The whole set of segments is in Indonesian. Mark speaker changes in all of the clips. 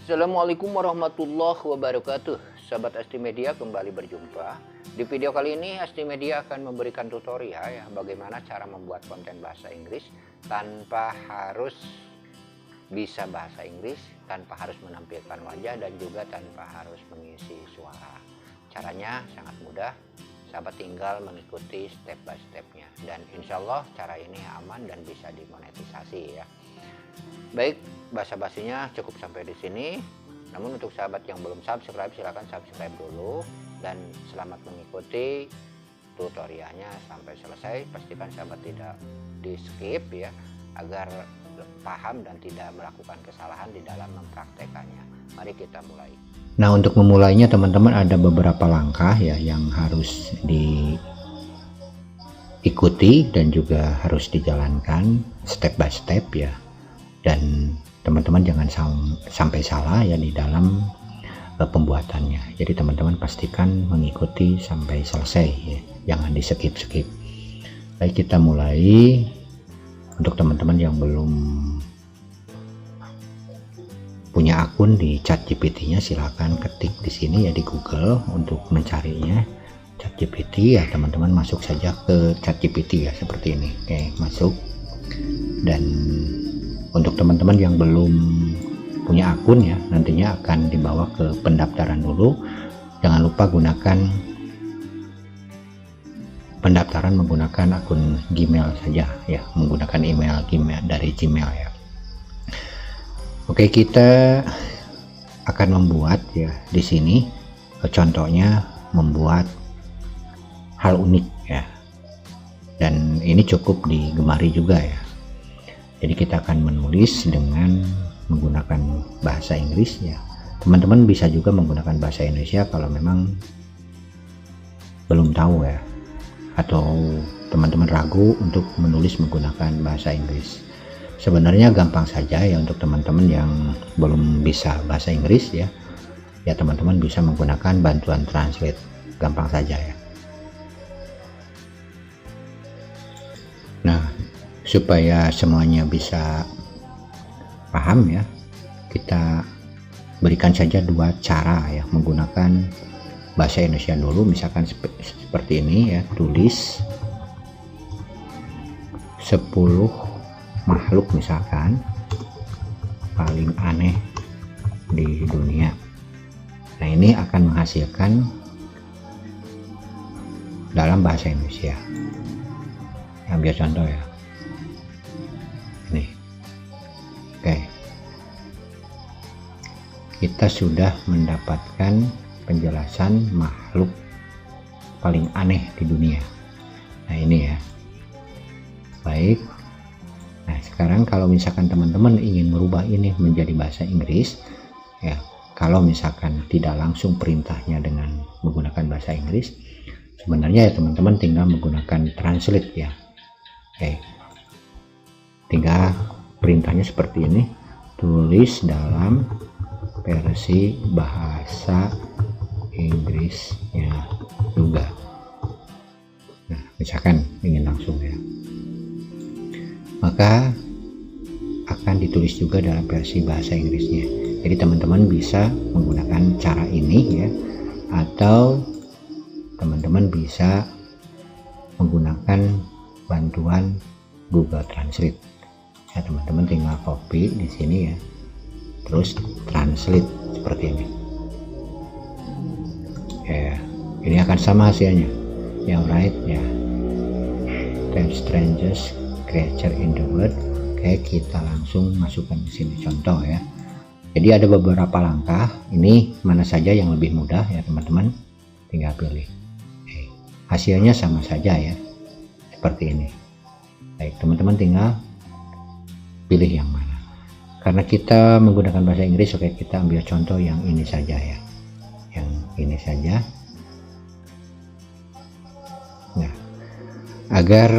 Speaker 1: Assalamualaikum warahmatullahi wabarakatuh. Sahabat Asti Media kembali berjumpa. Di video kali ini Asti Media akan memberikan tutorial ya bagaimana cara membuat konten bahasa Inggris tanpa harus bisa bahasa Inggris, tanpa harus menampilkan wajah, dan juga tanpa harus mengisi suara. Caranya sangat mudah. Sahabat tinggal mengikuti step by stepnya, dan insya Allah cara ini aman dan bisa dimonetisasi ya. Baik, basa-basinya cukup sampai di sini. Namun untuk sahabat yang belum subscribe, silahkan subscribe dulu, dan selamat mengikuti tutorialnya sampai selesai. Pastikan sahabat tidak di skip ya, agar paham dan tidak melakukan kesalahan di dalam mempraktekannya. Mari kita mulai.
Speaker 2: Nah, untuk memulainya teman-teman ada beberapa langkah ya yang harus diikuti dan juga harus dijalankan step by step ya. Dan teman-teman jangan sampai salah ya di dalam pembuatannya. Jadi teman-teman pastikan mengikuti sampai selesai ya, jangan di skip-skip. Baik, kita mulai. Untuk teman-teman yang belum punya akun di ChatGPT-nya, silakan ketik di sini ya di Google untuk mencarinya. ChatGPT ya, teman-teman masuk saja ke ChatGPT ya seperti ini. Oke, masuk. Dan untuk teman-teman yang belum punya akun ya, nantinya akan dibawa ke pendaftaran dulu. Jangan lupa gunakan pendaftaran menggunakan akun Gmail saja ya, menggunakan email Gmail dari Gmail ya. Oke, kita akan membuat ya di sini contohnya membuat hal unik ya, dan ini cukup digemari juga ya. Jadi kita akan menulis dengan menggunakan bahasa Inggris ya. Teman-teman bisa juga menggunakan bahasa Indonesia kalau memang belum tahu ya, atau teman-teman ragu untuk menulis menggunakan bahasa Inggris. Sebenarnya gampang saja ya untuk teman-teman yang belum bisa bahasa Inggris ya. Ya teman-teman bisa menggunakan bantuan translate, gampang saja ya. Nah, supaya semuanya bisa paham ya, kita berikan saja dua cara ya menggunakan bahasa Indonesia dulu. Misalkan seperti ini ya, tulis 10 makhluk misalkan paling aneh di dunia. Nah, ini akan menghasilkan dalam bahasa Indonesia. Ambil contoh ya, ini. Oke, kita sudah mendapatkan penjelasan makhluk paling aneh di dunia. Nah, ini ya. Baik. Nah, sekarang kalau misalkan teman-teman ingin merubah ini menjadi bahasa Inggris ya, kalau misalkan tidak langsung perintahnya dengan menggunakan bahasa Inggris, sebenarnya ya teman-teman tinggal menggunakan translate ya. Oke. Tinggal perintahnya seperti ini, tulis dalam versi bahasa Inggrisnya juga. Nah, misalkan ingin langsung ya, maka akan ditulis juga dalam versi bahasa Inggrisnya. Jadi teman-teman bisa menggunakan cara ini ya, atau teman-teman bisa menggunakan bantuan Google Translate. Ya, teman-teman tinggal copy di sini ya, terus translate seperti ini. Ya, ini akan sama hasilnya. Yang right ya, 10 strangest creature in the world. Oke, kita langsung masukkan di sini contoh ya. Jadi ada beberapa langkah. Ini mana saja yang lebih mudah ya teman-teman, tinggal pilih. Oke, hasilnya sama saja ya, seperti ini. Baik, teman-teman tinggal pilih yang mana. Karena kita menggunakan bahasa Inggris, oke, kita ambil contoh yang ini saja ya, yang ini saja. Nah, agar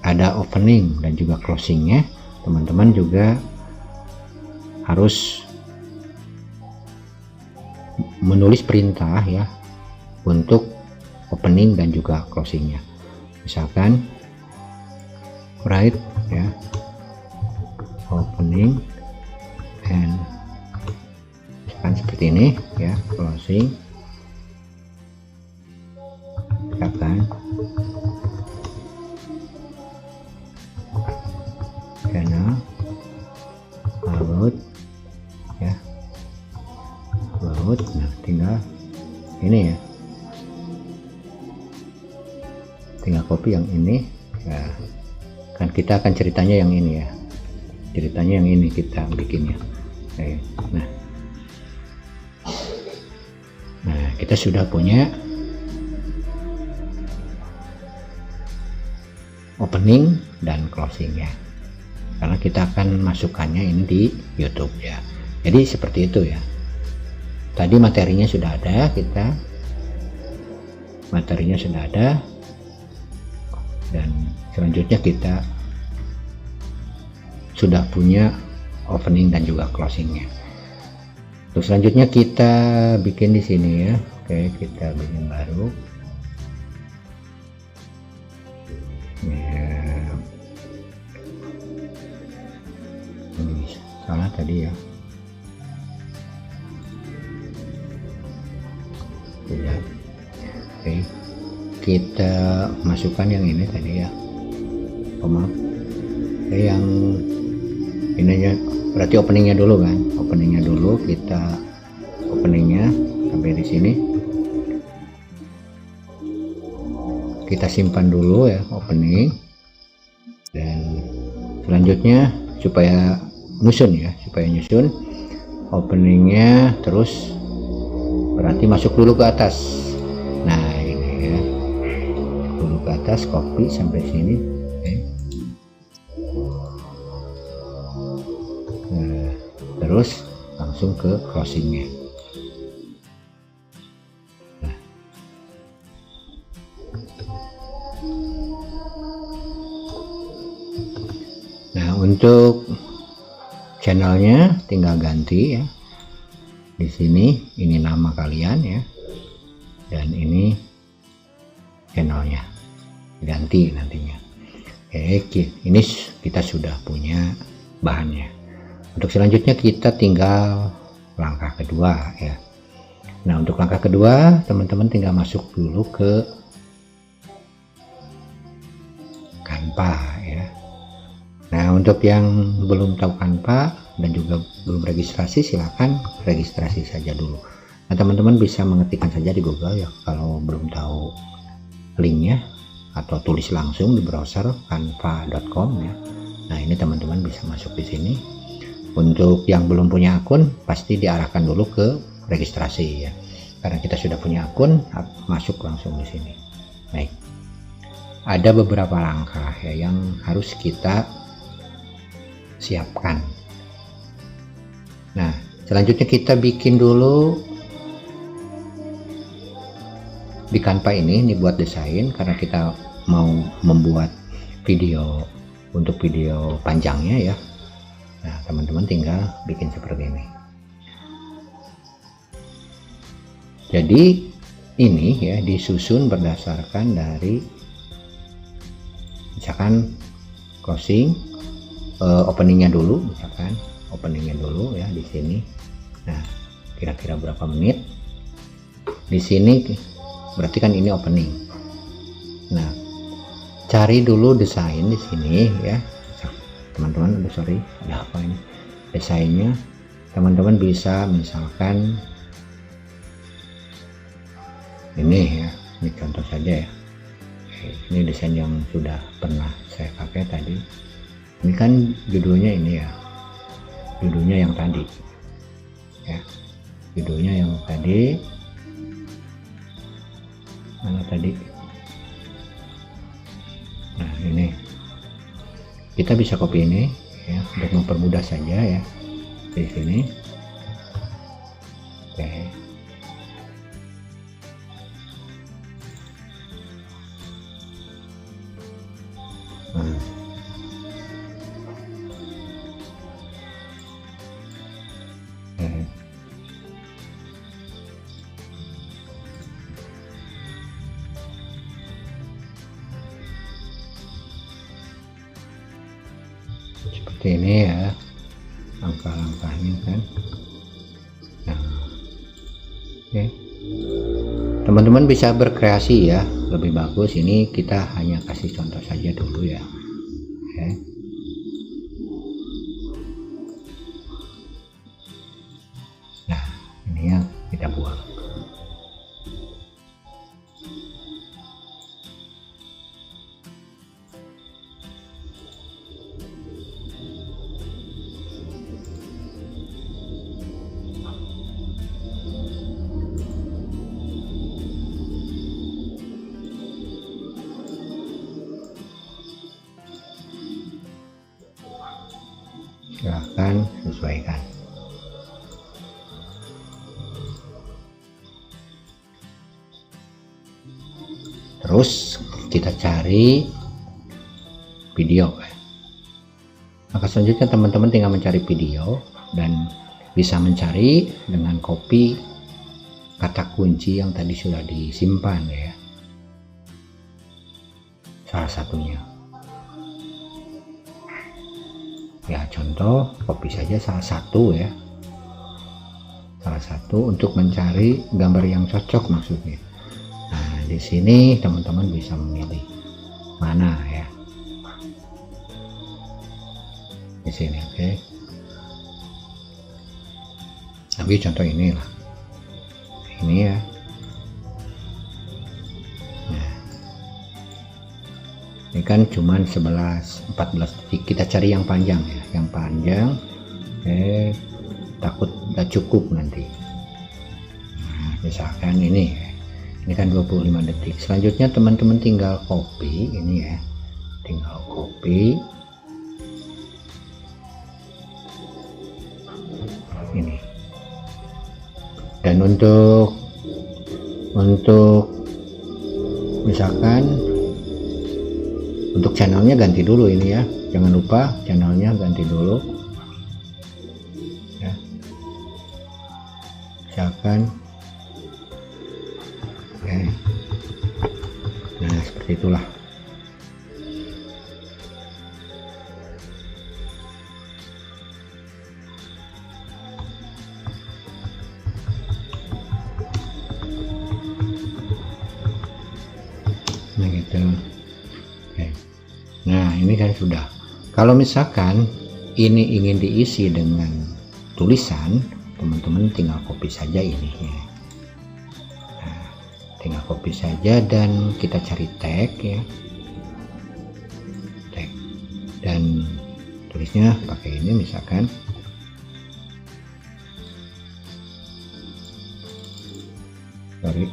Speaker 2: ada opening dan juga closingnya, teman-teman juga harus menulis perintah ya untuk opening dan juga closingnya. Misalkan write ya, opening and kan seperti ini ya, closing, tekan channel, load ya, load. Nah tinggal ini ya, tinggal copy yang ini ya, kan kita akan ceritanya yang ini ya, ceritanya yang ini kita bikinnya. Oke, nah kita sudah punya opening dan closing ya, karena kita akan masukkannya ini di YouTube ya. Jadi seperti itu ya, tadi materinya sudah ada, materinya sudah ada, dan selanjutnya kita sudah punya opening dan juga closingnya. Terus selanjutnya kita bikin di sini ya. Oke, kita bikin baru ya. Ini salah tadi ya, tidak. Oke, kita masukkan yang ini tadi ya, maaf. Yang ini aja, berarti openingnya dulu kan, openingnya dulu, kita openingnya sampai di sini, kita simpan dulu ya opening, dan selanjutnya supaya nyusun ya, supaya nyusun openingnya, terus berarti masuk dulu ke atas. Nah ini ya, dulu ke atas, copy sampai sini. Terus langsung ke closingnya. Nah untuk channelnya tinggal ganti ya, di sini ini nama kalian ya, dan ini channelnya ganti nantinya. Oke, ini kita sudah punya bahannya. Untuk selanjutnya kita tinggal langkah kedua ya. Nah untuk langkah kedua teman-teman tinggal masuk dulu ke Canva ya. Nah untuk yang belum tahu Canva dan juga belum registrasi, silahkan registrasi saja dulu. Nah teman-teman bisa mengetikkan saja di Google ya, kalau belum tahu linknya, atau tulis langsung di browser canva.com ya. Nah ini teman-teman bisa masuk di sini. Untuk yang belum punya akun pasti diarahkan dulu ke registrasi ya, karena kita sudah punya akun, masuk langsung di sini. Baik, ada beberapa langkah ya yang harus kita siapkan. Nah selanjutnya kita bikin dulu di Canva ini buat desain, karena kita mau membuat video untuk video panjangnya ya. Nah teman-teman tinggal bikin seperti ini. Jadi ini ya disusun berdasarkan dari misalkan closing, openingnya dulu, misalkan openingnya dulu ya di sini. Nah kira-kira berapa menit di sini, berarti kan ini opening. Nah cari dulu desain di sini ya teman-teman. Sorry, ada apa ini desainnya? Teman-teman bisa misalkan ini ya, ini contoh saja ya. Ini desain yang sudah pernah saya pakai tadi. Ini kan judulnya ini ya, judulnya yang tadi ya, judulnya yang tadi mana tadi. Nah ini kita bisa copy ini ya untuk mempermudah saja ya di sini. Oke. Nah. Oke. Seperti ini ya langkah-langkahnya kan. Nah Oke. Teman-teman bisa berkreasi ya, lebih bagus. Ini kita hanya kasih contoh saja dulu ya. Oke. Nah, ini yang kita buang. Silahkan sesuaikan. Terus kita cari video. Maka selanjutnya teman-teman tinggal mencari video dan bisa mencari dengan copy kata kunci yang tadi sudah disimpan ya. Salah satunya. Ya, contoh copy saja salah satu ya, salah satu untuk mencari gambar yang cocok maksudnya. Nah, di sini teman-teman bisa memilih mana ya, di sini. Oke, tapi contoh ini lah, ini ya. Ini kan cuman 14 detik, kita cari yang panjang ya, yang panjang. Takut nggak cukup nanti. Nah, misalkan ini kan 25 detik. Selanjutnya teman-teman tinggal copy ini ya, tinggal copy ini. Dan untuk misalkan untuk channelnya ganti dulu ini ya, jangan lupa channelnya ganti dulu ya. Misalkan oke. Nah, seperti itulah. Nah gitu. Nah, ini kan sudah. Kalau misalkan ini ingin diisi dengan tulisan, teman-teman tinggal copy saja ini ya. Nah, tinggal copy saja dan kita cari tag ya, tag, dan tulisnya pakai ini misalkan. Sorry,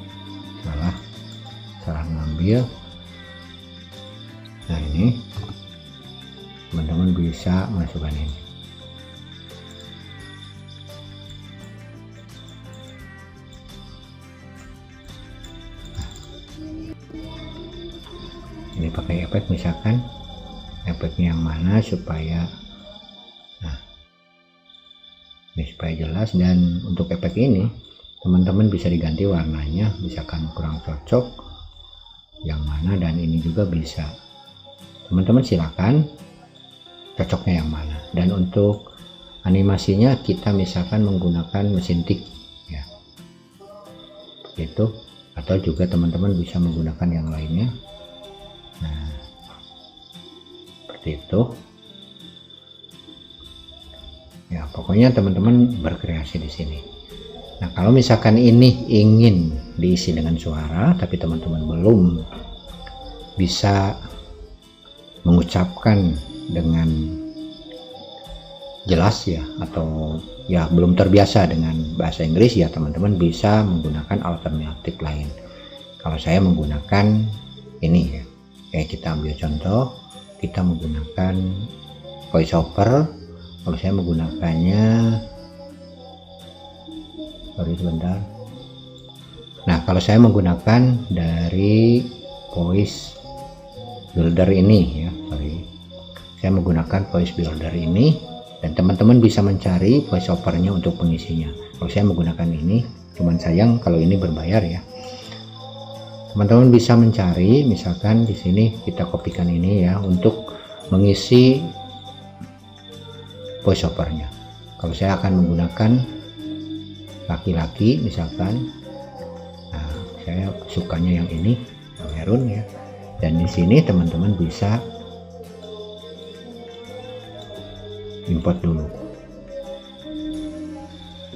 Speaker 2: salah ngambil. Nah, ini teman-teman bisa masukkan ini. Nah, ini pakai efek, misalkan efeknya yang mana supaya ini supaya jelas. Dan untuk efek ini teman-teman bisa diganti warnanya, misalkan kurang cocok yang mana, dan ini juga bisa. Teman-teman silakan cocoknya yang mana. Dan untuk animasinya kita misalkan menggunakan mesin tik ya, begitu, atau juga teman-teman bisa menggunakan yang lainnya. Nah, seperti itu ya, pokoknya teman-teman berkreasi di sini. Nah, kalau misalkan ini ingin diisi dengan suara tapi teman-teman belum bisa mengucapkan dengan jelas ya, atau ya belum terbiasa dengan bahasa Inggris ya, teman-teman bisa menggunakan alternatif lain. Kalau saya menggunakan ini ya, kayak kita ambil contoh, kita menggunakan voiceover. Kalau saya menggunakannya, sorry sebentar. Nah, kalau saya menggunakan dari voice builder ini ya, sorry, saya menggunakan voice builder ini, dan teman-teman bisa mencari voiceovernya untuk pengisinya. Kalau saya menggunakan ini, cuman sayang kalau ini berbayar ya. Teman-teman bisa mencari, misalkan di sini kita kopikan ini ya untuk mengisi voiceovernya. Kalau saya akan menggunakan laki-laki misalkan, saya sukanya yang ini, yang merun ya. Dan di sini teman-teman bisa import dulu.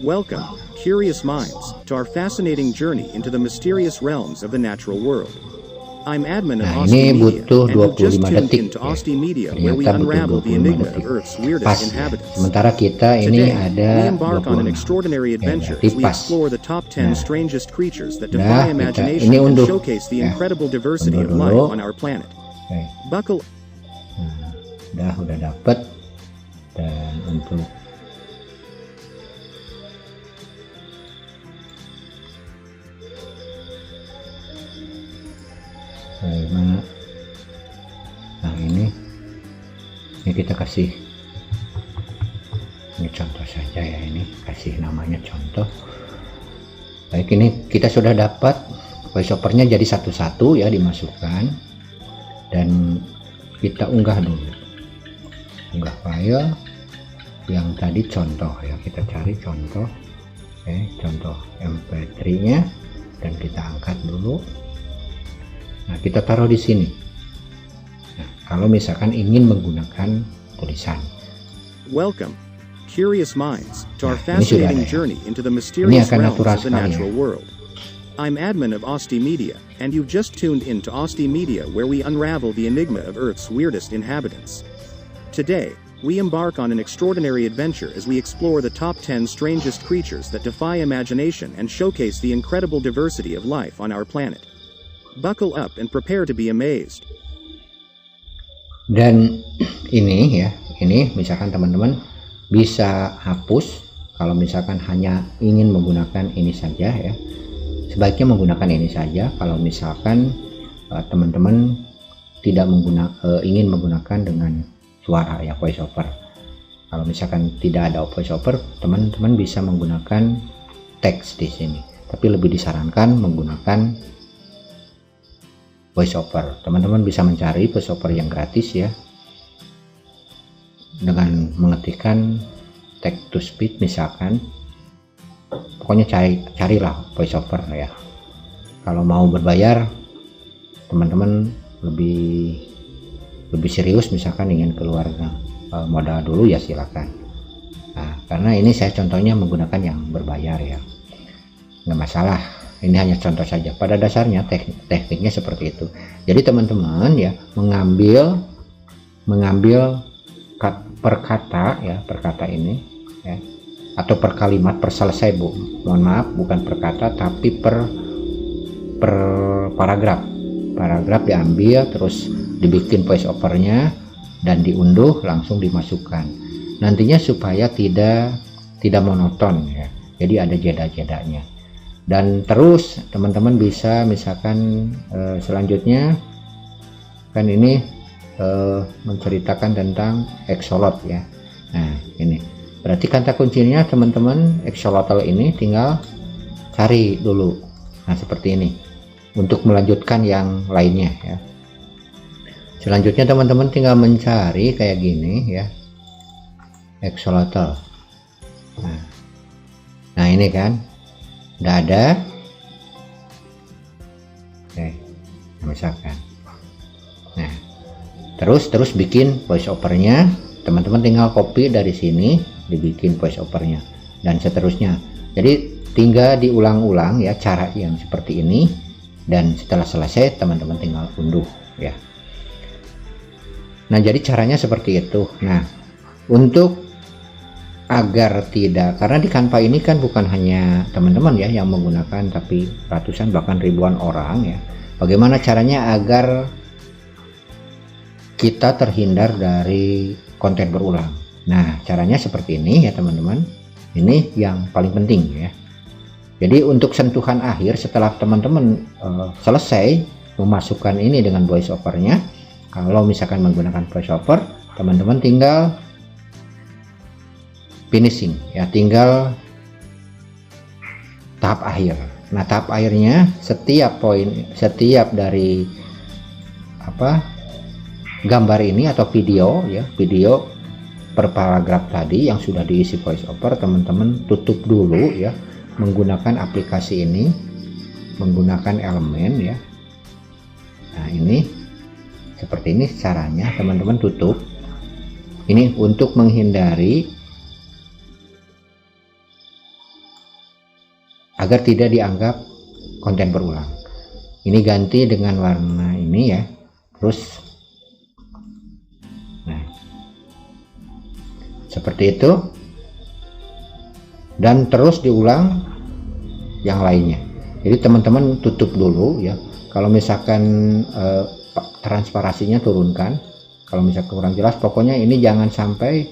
Speaker 3: Welcome, curious minds, to our fascinating journey into the mysterious realms of the natural world. I'm admin of
Speaker 2: Nah,
Speaker 3: Osti
Speaker 2: ini
Speaker 3: Media,
Speaker 2: butuh
Speaker 3: and you've just
Speaker 2: 25
Speaker 3: tuned
Speaker 2: detik
Speaker 3: into
Speaker 2: ya.
Speaker 3: Osti Media, where we
Speaker 2: Ternyata butuh
Speaker 3: unravel the
Speaker 2: 25
Speaker 3: enigma
Speaker 2: detik.
Speaker 3: of Earth's weirdest
Speaker 2: Pas ya.
Speaker 3: inhabitants.
Speaker 2: Sementara kita ini
Speaker 3: Today,
Speaker 2: ada
Speaker 3: we embark on an
Speaker 2: 26.
Speaker 3: extraordinary adventure
Speaker 2: berarti
Speaker 3: as we
Speaker 2: pas.
Speaker 3: explore the top 10
Speaker 2: Nah.
Speaker 3: strangest creatures that
Speaker 2: Nah,
Speaker 3: defy
Speaker 2: kita-
Speaker 3: imagination
Speaker 2: ini
Speaker 3: and
Speaker 2: unduh.
Speaker 3: showcase the
Speaker 2: Ya.
Speaker 3: incredible diversity of
Speaker 2: Unduh
Speaker 3: life
Speaker 2: dulu.
Speaker 3: on our planet.
Speaker 2: Oke.
Speaker 3: Buckle
Speaker 2: Nah, udah dapet. Dan untuk mana? Nah, ini kita kasih ini contoh saja ya, ini kasih namanya contoh. Baik, ini kita sudah dapat voiceovernya jadi satu-satu ya, dimasukkan dan kita unggah dulu. Unggah file yang tadi contoh ya, kita cari contoh. Oke, contoh MP3 nya dan kita angkat dulu. Nah, kita taruh di sini. Nah, kalau misalkan ingin menggunakan tulisan.
Speaker 3: Welcome, curious minds, to our
Speaker 2: Nah, ini sudah
Speaker 3: fascinating
Speaker 2: ada ya.
Speaker 3: journey into the mysterious
Speaker 2: akan
Speaker 3: realms
Speaker 2: natural
Speaker 3: of the
Speaker 2: sekali ya.
Speaker 3: natural world. I'm admin of Osti Media, and you've just tuned in to Osti Media, where we unravel the enigma of Earth's weirdest inhabitants. Today, we embark on an extraordinary adventure as we explore the top 10 strangest creatures that defy imagination and showcase the incredible diversity of life on our planet. Buckle up and prepare to be amazed.
Speaker 2: Dan ini ya, ini misalkan teman-teman bisa hapus kalau misalkan hanya ingin menggunakan ini saja ya. Sebaiknya menggunakan ini saja kalau misalkan teman-teman tidak ingin menggunakan dengan suara ya, voiceover. Kalau misalkan tidak ada voiceover, teman-teman bisa menggunakan teks di sini. Tapi lebih disarankan menggunakan voiceover. Teman-teman bisa mencari voiceover yang gratis ya, dengan mengetikkan text to speech misalkan. Pokoknya carilah voiceover ya. Kalau mau berbayar, teman-teman lebih serius misalkan ingin keluar modal dulu ya silakan. Nah, karena ini saya contohnya menggunakan yang berbayar ya, nggak masalah. Ini hanya contoh saja. Pada dasarnya tekniknya seperti itu. Jadi teman-teman ya mengambil per kata ya, per kata ini ya, atau per kalimat, per selesai bu. Mohon maaf, bukan per kata tapi per paragraf. Paragraf diambil terus dibikin voice overnya dan diunduh langsung dimasukkan. Nantinya supaya tidak monoton ya. Jadi ada jeda-jedanya. Dan terus teman-teman bisa misalkan selanjutnya kan ini menceritakan tentang axolotl ya. Nah, ini berarti kata kuncinya teman-teman, axolotl ini tinggal cari dulu. Nah, seperti ini untuk melanjutkan yang lainnya ya. Selanjutnya teman-teman tinggal mencari kayak gini ya, axolotl. Nah ini kan udah ada. Oke, misalkan. Nah, terus bikin voice overnya. Teman-teman tinggal copy dari sini, dibikin voice overnya dan seterusnya. Jadi tinggal diulang-ulang ya cara yang seperti ini, dan setelah selesai teman-teman tinggal unduh ya. Nah, jadi caranya seperti itu. Nah, untuk agar tidak, karena di Canva ini kan bukan hanya teman-teman ya yang menggunakan, tapi ratusan bahkan ribuan orang ya. Bagaimana caranya agar kita terhindar dari konten berulang? Nah, caranya seperti ini ya teman-teman. Ini yang paling penting ya. Jadi untuk sentuhan akhir setelah teman-teman selesai memasukkan ini dengan voice overnya, kalau misalkan menggunakan voice over, teman-teman tinggal finishing ya, tinggal tahap akhir. Nah, tahap akhirnya setiap dari gambar ini atau video ya, video per paragraf tadi yang sudah diisi voice over, teman-teman tutup dulu ya menggunakan aplikasi ini. menggunakan elemen ya. Nah ini seperti ini caranya, teman-teman tutup. Ini untuk menghindari agar tidak dianggap konten berulang. Ini ganti dengan warna ini ya, terus nah seperti itu, dan terus diulang yang lainnya. Jadi teman-teman tutup dulu ya. Kalau misalkan transparasinya turunkan, kalau misalkan kurang jelas, pokoknya ini jangan sampai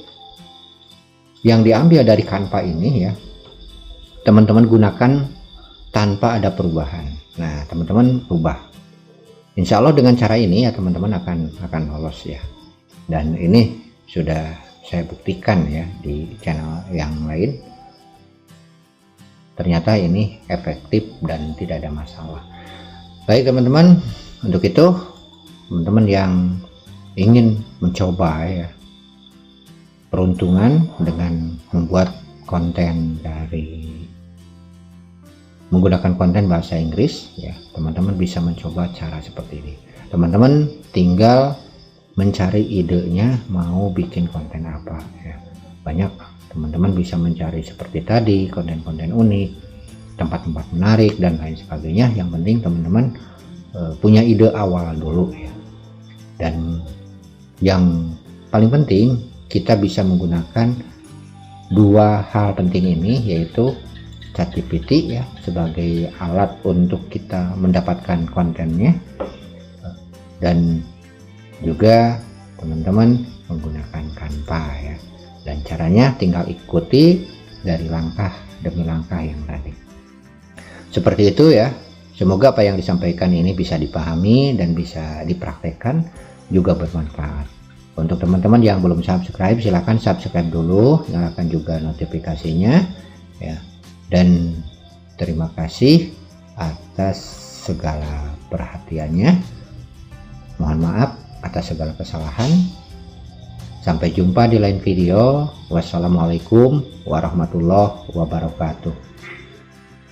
Speaker 2: yang diambil dari Canva ini ya teman-teman gunakan tanpa ada perubahan. Nah teman-teman rubah, insya Allah dengan cara ini ya teman-teman akan lolos ya. Dan ini sudah saya buktikan ya di channel yang lain, ternyata ini efektif dan tidak ada masalah. Baik teman-teman, untuk itu teman-teman yang ingin mencoba ya peruntungan dengan membuat konten dari menggunakan konten bahasa Inggris ya, teman-teman bisa mencoba cara seperti ini. Teman-teman tinggal mencari idenya mau bikin konten apa ya. Banyak teman-teman bisa mencari seperti tadi, konten-konten unik, tempat-tempat menarik dan lain sebagainya. Yang penting teman-teman punya ide awal dulu ya. Dan yang paling penting kita bisa menggunakan dua hal penting ini, yaitu ChatGPT ya sebagai alat untuk kita mendapatkan kontennya, dan juga teman-teman menggunakan Canva ya. Dan caranya tinggal ikuti dari langkah demi langkah yang tadi. Seperti itu ya. Semoga apa yang disampaikan ini bisa dipahami dan bisa dipraktekkan, juga bermanfaat. Untuk teman-teman yang belum subscribe, silahkan subscribe dulu, nyalakan juga notifikasinya ya. Dan terima kasih atas segala perhatiannya. Mohon maaf atas segala kesalahan. Sampai jumpa di lain video. Wassalamualaikum warahmatullahi wabarakatuh.